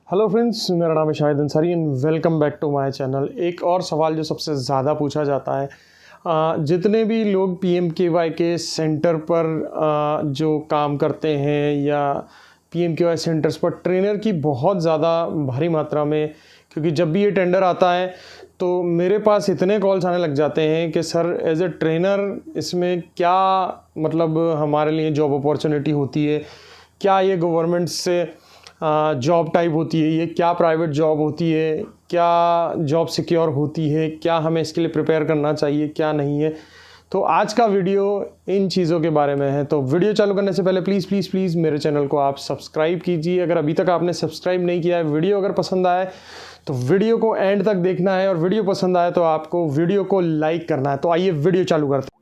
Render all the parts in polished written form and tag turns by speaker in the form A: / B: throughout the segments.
A: Hello friends, मेरा नाम है Shahid Ansari and welcome back to my channel. एक और सवाल जो सबसे ज़्यादा पूछा जाता है, जितने भी लोग PMKY के सेंटर पर जो काम करते हैं या PMKY सेंटर्स पर ट्रेनर की बहुत ज़्यादा भारी मात्रा में, क्योंकि जब भी ये टेंडर आता है तो मेरे पास इतने कॉल्स आने लग जाते हैं कि सर एज ए ट्रेनर इसमें क्या मतलब हमारे लिए जॉब अपॉर्चुनिटी होती है, क्या ये गवर्नमेंट से जॉब टाइप होती है, ये क्या प्राइवेट जॉब होती है, क्या जॉब सिक्योर होती है, क्या हमें इसके लिए प्रिपेयर करना चाहिए, क्या नहीं है। तो आज का वीडियो इन चीज़ों के बारे में है। तो वीडियो चालू करने से पहले प्लीज़ प्लीज़ प्लीज़ मेरे चैनल को आप सब्सक्राइब कीजिए अगर अभी तक आपने सब्सक्राइब नहीं किया है। वीडियो अगर पसंद आए तो वीडियो को एंड तक देखना है और वीडियो पसंद आए तो आपको वीडियो को लाइक करना है। तो आइए वीडियो चालू करते हैं।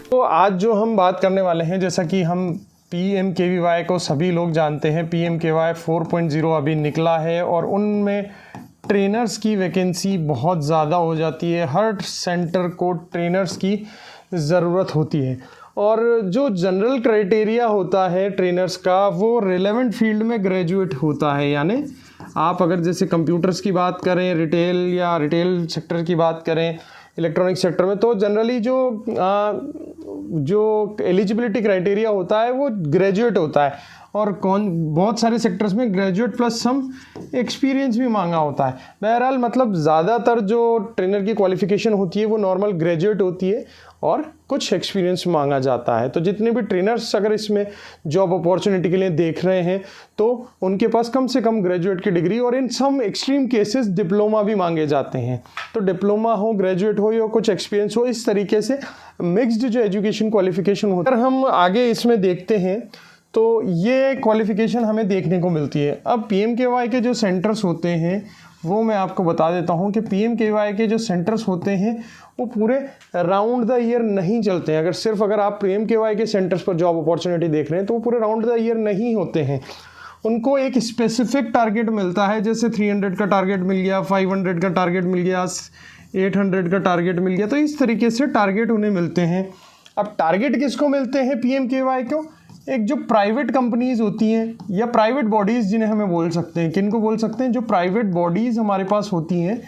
A: तो आज जो हम बात करने वाले हैं, जैसा कि हम PMKVY को सभी लोग जानते हैं, PMKY 4.0 अभी निकला है और उनमें ट्रेनर्स की वैकेंसी बहुत ज़्यादा हो जाती है। हर सेंटर को ट्रेनर्स की ज़रूरत होती है और जो जनरल क्राइटेरिया होता है ट्रेनर्स का, वो रिलेवेंट फील्ड में ग्रेजुएट होता है। यानी आप अगर जैसे कंप्यूटर्स की बात करें, रिटेल सेक्टर की बात करें, इलेक्ट्रॉनिक सेक्टर में, तो जनरली जो एलिजिबिलिटी क्राइटेरिया होता है वो ग्रेजुएट होता है और बहुत सारे सेक्टर्स में ग्रेजुएट प्लस सम एक्सपीरियंस भी मांगा होता है। बहरहाल मतलब ज़्यादातर जो ट्रेनर की क्वालिफ़िकेशन होती है वो नॉर्मल ग्रेजुएट होती है और कुछ एक्सपीरियंस मांगा जाता है। तो जितने भी ट्रेनर्स अगर इसमें जॉब अपॉर्चुनिटी के लिए देख रहे हैं तो उनके पास कम से कम ग्रेजुएट की डिग्री और इन सम एक्सट्रीम केसेस डिप्लोमा भी मांगे जाते हैं। तो डिप्लोमा हो, ग्रेजुएट हो या कुछ एक्सपीरियंस हो, इस तरीके से मिक्स्ड जो एजुकेशन क्वालिफिकेशन होता है। अगर हम आगे इसमें देखते हैं तो ये क्वालिफिकेशन हमें देखने को मिलती है। अब PMKY के जो सेंटर्स होते हैं वो मैं आपको बता देता हूँ कि PMKY के जो सेंटर्स होते हैं वो पूरे राउंड द ईयर नहीं चलते हैं। अगर आप PMKY के सेंटर्स पर जॉब अपॉर्चुनिटी देख रहे हैं तो वो पूरे राउंड द ईयर नहीं होते हैं। उनको एक स्पेसिफिक टारगेट मिलता है, जैसे 300 का टारगेट मिल गया, 500 का टारगेट मिल गया, 800 का टारगेट मिल गया। तो इस तरीके से टारगेट उन्हें मिलते हैं। अब टारगेट किसको मिलते हैं PMKY को? एक जो प्राइवेट कंपनीज होती हैं या प्राइवेट बॉडीज़ जिन्हें हमें बोल सकते हैं, किनको बोल सकते हैं, जो प्राइवेट बॉडीज़ हमारे पास होती हैं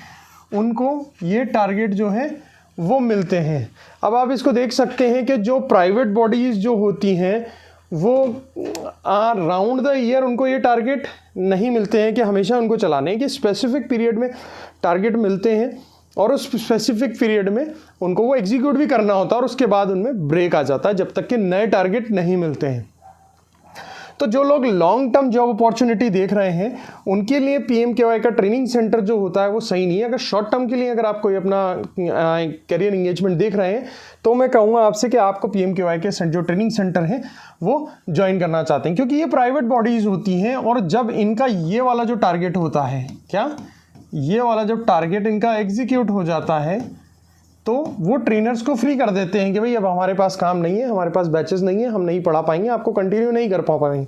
A: उनको ये टारगेट जो है वो मिलते हैं। अब आप इसको देख सकते हैं कि जो प्राइवेट बॉडीज़ जो होती हैं वो राउंड द ईयर उनको ये टारगेट नहीं मिलते हैं कि हमेशा उनको चलाने हैं, कि स्पेसिफिक पीरियड में टारगेट मिलते हैं और उस स्पेसिफिक पीरियड में उनको वो एग्जीक्यूट भी करना होता है और उसके बाद उनमें ब्रेक आ जाता है जब तक कि नए टारगेट नहीं मिलते हैं। तो जो लोग लॉन्ग टर्म जॉब अपॉर्चुनिटी देख रहे हैं उनके लिए PMKY का ट्रेनिंग सेंटर जो होता है वो सही नहीं है। अगर शॉर्ट टर्म के लिए अगर आप कोई अपना करियर इंगेजमेंट देख रहे हैं तो मैं कहूँगा आपसे कि आपको PMKY के जो ट्रेनिंग सेंटर है वो ज्वाइन करना चाहते हैं, क्योंकि ये प्राइवेट बॉडीज़ होती हैं और जब इनका ये वाला जो टारगेट होता है, क्या ये वाला जब टारगेट इनका एग्जीक्यूट हो जाता है तो वो ट्रेनर्स को फ्री कर देते हैं कि भाई अब हमारे पास काम नहीं है, हमारे पास बैचेस नहीं है, हम नहीं पढ़ा पाएंगे, आपको कंटिन्यू नहीं कर पाएंगे,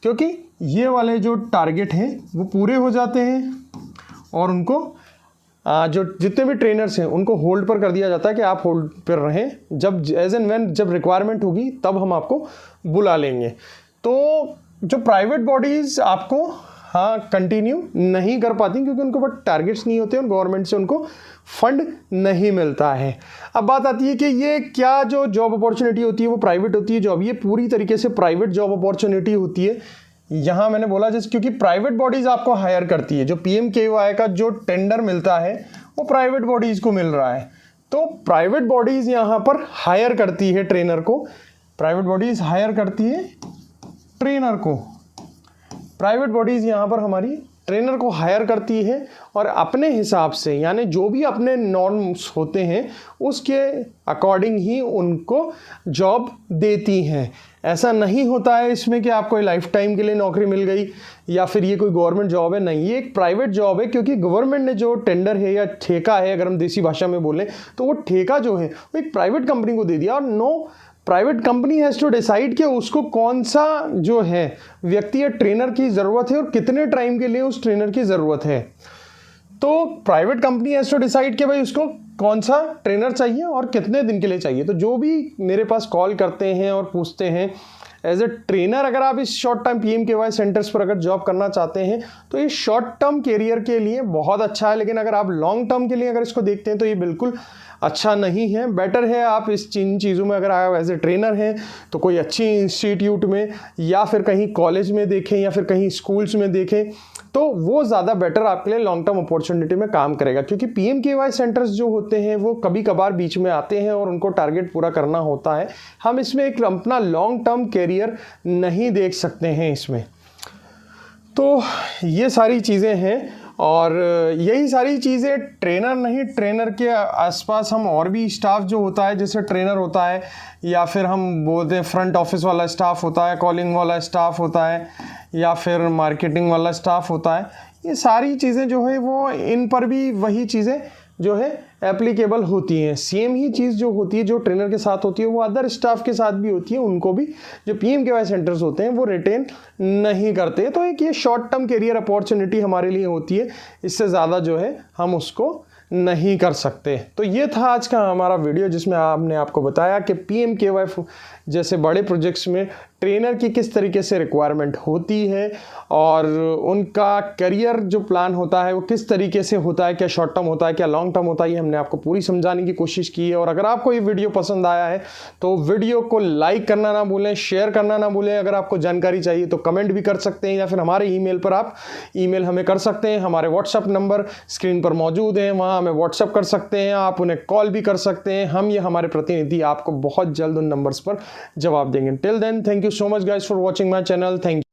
A: क्योंकि ये वाले जो टारगेट हैं वो पूरे हो जाते हैं और उनको जो जितने भी ट्रेनर्स हैं उनको होल्ड पर कर दिया जाता है कि आप होल्ड पर रहें, जब एज एंड व्हेन जब रिक्वायरमेंट होगी तब हम आपको बुला लेंगे। तो जो प्राइवेट बॉडीज़ आपको कंटिन्यू नहीं कर पाती क्योंकि उनको बट टारगेट्स नहीं होते और गवर्नमेंट से उनको फंड नहीं मिलता है। अब बात आती है कि ये क्या जो जॉब अपॉर्चुनिटी होती है वो प्राइवेट होती है जॉब, ये पूरी तरीके से प्राइवेट जॉब अपॉर्चुनिटी होती है। यहाँ मैंने बोला जैसे क्योंकि प्राइवेट बॉडीज़ आपको हायर करती है, जो PMKY का जो टेंडर मिलता है वो प्राइवेट बॉडीज़ को मिल रहा है। तो प्राइवेट बॉडीज़ यहाँ पर हायर करती है ट्रेनर को, प्राइवेट बॉडीज़ हायर करती है ट्रेनर को, प्राइवेट बॉडीज़ यहाँ पर हमारी ट्रेनर को हायर करती है और अपने हिसाब से, यानी जो भी अपने नॉर्म्स होते हैं उसके अकॉर्डिंग ही उनको जॉब देती हैं। ऐसा नहीं होता है इसमें कि आपको लाइफ टाइम के लिए नौकरी मिल गई या फिर ये कोई गवर्नमेंट जॉब है, नहीं, ये एक प्राइवेट जॉब है, क्योंकि गवर्नमेंट ने जो टेंडर है या ठेका है, अगर हम देसी भाषा में बोलें तो वो ठेका जो है वो एक प्राइवेट कंपनी को दे दिया और no private company has to decide कि उसको कौन सा जो है व्यक्ति या ट्रेनर की ज़रूरत है और कितने टाइम के लिए उस ट्रेनर की ज़रूरत है। तो private company has to decide कि भाई उसको कौन सा ट्रेनर चाहिए और कितने दिन के लिए चाहिए। तो जो भी मेरे पास कॉल करते हैं और पूछते हैं एज ए ट्रेनर अगर आप इस शॉर्ट टाइम PMKY सेंटर्स पर अगर जॉब करना चाहते हैं तो ये शॉर्ट टर्म करियर के लिए बहुत अच्छा है, लेकिन अगर आप लॉन्ग टर्म के लिए अगर इसको देखते हैं तो ये बिल्कुल अच्छा नहीं है। बेटर है आप इन चीज़ों में अगर आप एज ए ट्रेनर हैं तो कोई अच्छी इंस्टीट्यूट में या फिर कहीं कॉलेज में देखें या फिर कहीं स्कूल्स में देखें, तो वो ज़्यादा बेटर आपके लिए लॉन्ग टर्म अपॉर्चुनिटी में काम करेगा। क्योंकि PMKY सेंटर्स जो होते हैं वो कभी कभार बीच में आते हैं और उनको टारगेट पूरा करना होता है। हम इसमें एक अपना लॉन्ग टर्म करियर नहीं देख सकते हैं इसमें। तो ये सारी चीज़ें हैं और यही सारी चीज़ें ट्रेनर नहीं, ट्रेनर के आसपास हम और भी स्टाफ जो होता है, जैसे ट्रेनर होता है या फिर हम बोलते हैं फ्रंट ऑफिस वाला स्टाफ होता है, कॉलिंग वाला स्टाफ होता है या फिर मार्केटिंग वाला स्टाफ होता है, ये सारी चीज़ें जो है वो इन पर भी वही चीज़ें जो है एप्लीकेबल होती हैं। सेम ही चीज़ जो होती है जो ट्रेनर के साथ होती है वो अदर स्टाफ के साथ भी होती है। उनको भी जो PMKY सेंटर्स होते हैं वो रिटेन नहीं करते। तो एक ये शॉर्ट टर्म करियर अपॉर्चुनिटी हमारे लिए होती है, इससे ज़्यादा जो है हम उसको नहीं कर सकते। तो ये था आज का हमारा वीडियो जिसमें हमने आपको बताया कि PMKY जैसे बड़े प्रोजेक्ट्स में ट्रेनर की किस तरीके से रिक्वायरमेंट होती है और उनका करियर जो प्लान होता है वो किस तरीके से होता है, क्या शॉर्ट टर्म होता है, क्या लॉन्ग टर्म होता है, ये हमने आपको पूरी समझाने की कोशिश की है। और अगर आपको ये वीडियो पसंद आया है तो वीडियो को लाइक करना ना भूलें, शेयर करना ना भूलें। अगर आपको जानकारी चाहिए तो कमेंट भी कर सकते हैं या फिर हमारे ईमेल पर आप ईमेल हमें कर सकते हैं। हमारे व्हाट्सअप नंबर स्क्रीन पर मौजूद हैं, वहाँ हमें व्हाट्सअप कर सकते हैं, आप उन्हें कॉल भी कर सकते हैं। हम ये हमारे प्रतिनिधि आपको बहुत जल्द उन नंबर्स पर जवाब देंगे। Till then, thank you so much guys for watching my channel. Thank you.